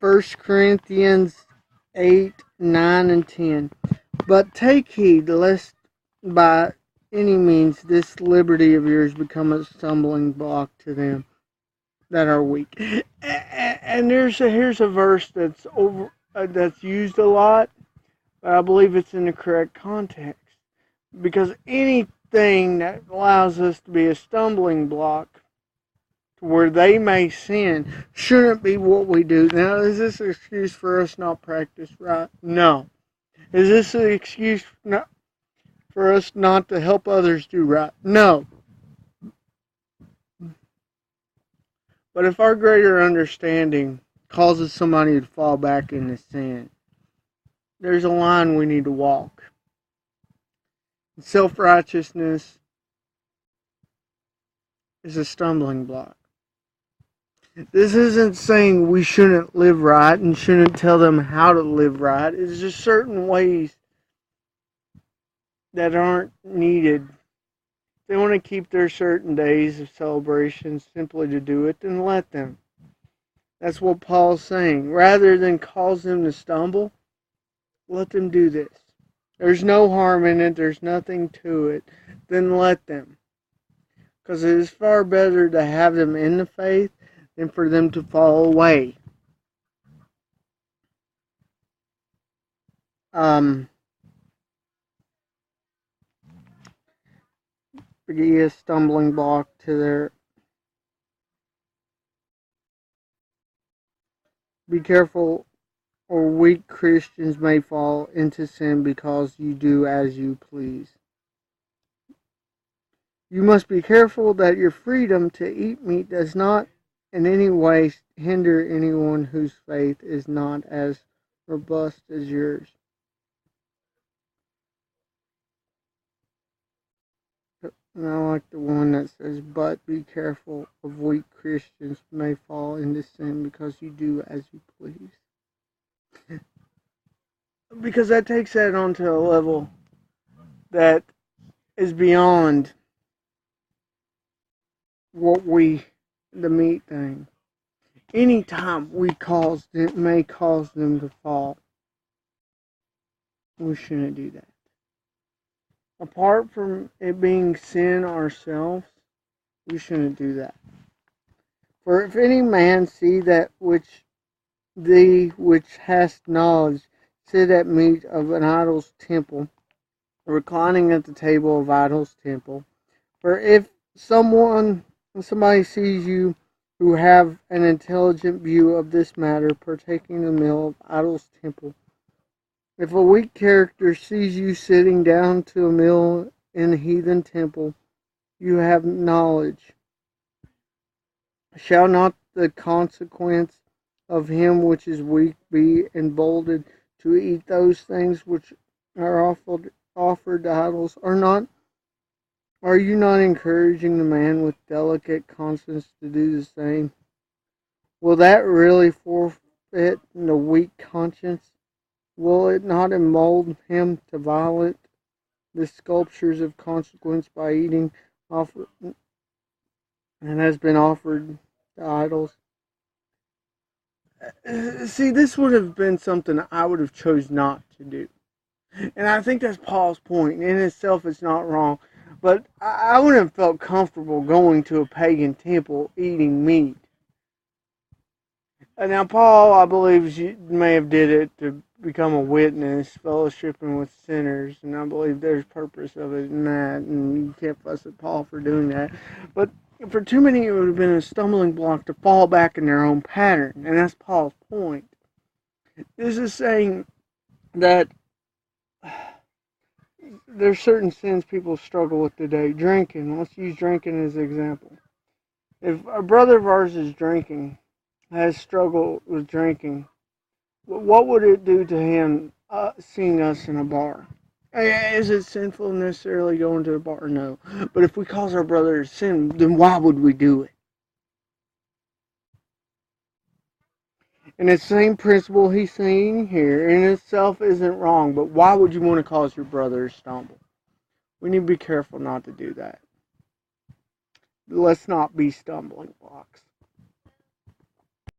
1 Corinthians 8, 9, and 10. But take heed lest by any means this liberty of yours become a stumbling block to them that are weak. And here's a verse that's used a lot, but I believe it's in the correct context. Because anything that allows us to be a stumbling block to where they may sin shouldn't be what we do. Now, is this an excuse for us not practice right? No. Is this an excuse for us not to help others do right? No. But if our greater understanding causes somebody to fall back into sin, there's a line we need to walk. Self-righteousness is a stumbling block. This isn't saying we shouldn't live right and shouldn't tell them how to live right. It's just certain ways that aren't needed. If they want to keep their certain days of celebration simply to do it, then let them. That's what Paul's saying. Rather than cause them to stumble, let them do this. There's no harm in it. There's nothing to it. Then let them. Because it is far better to have them in the faith than for them to fall away. Be a stumbling block to their. Be careful, or weak Christians may fall into sin because you do as you please. You must be careful that your freedom to eat meat does not in any way hinder anyone whose faith is not as robust as yours. And I like the one that says, but be careful of weak Christians may fall into sin because you do as you please. Because that takes that onto a level that is beyond the meat thing. Anytime it may cause them to fall, we shouldn't do that. Apart from it being sin ourselves, we shouldn't do that. For if any man see that which hast knowledge sit at meat of an idol's temple, reclining at the table of idol's temple, for if somebody sees you who have an intelligent view of this matter, partaking the meal of idol's temple, if a weak character sees you sitting down to a meal in a heathen temple, you have knowledge. Shall not the consequence of him which is weak be emboldened to eat those things which are offered to idols? Are you not encouraging the man with delicate conscience to do the same? Will that really forfeit the weak conscience? Will it not embolden him to violate the sculptures of consequence by eating and has been offered to idols? See, this would have been something I would have chose not to do. And I think that's Paul's point. In itself, it's not wrong. But I wouldn't have felt comfortable going to a pagan temple eating meat. Now, Paul, I believe, may have did it to become a witness, fellowshipping with sinners, and I believe there's purpose of it in that, and you can't fuss at Paul for doing that. But for too many, it would have been a stumbling block to fall back in their own pattern, and that's Paul's point. This is saying that there's certain sins people struggle with today. Drinking. Let's use drinking as an example. If a brother of ours is drinking, has struggled with drinking, what would it do to him seeing us in a bar? Is it sinful necessarily going to a bar? No. But if we cause our brother to sin, then why would we do it? And the same principle he's saying here in itself isn't wrong, but why would you want to cause your brother to stumble? We need to be careful not to do that. Let's not be stumbling blocks.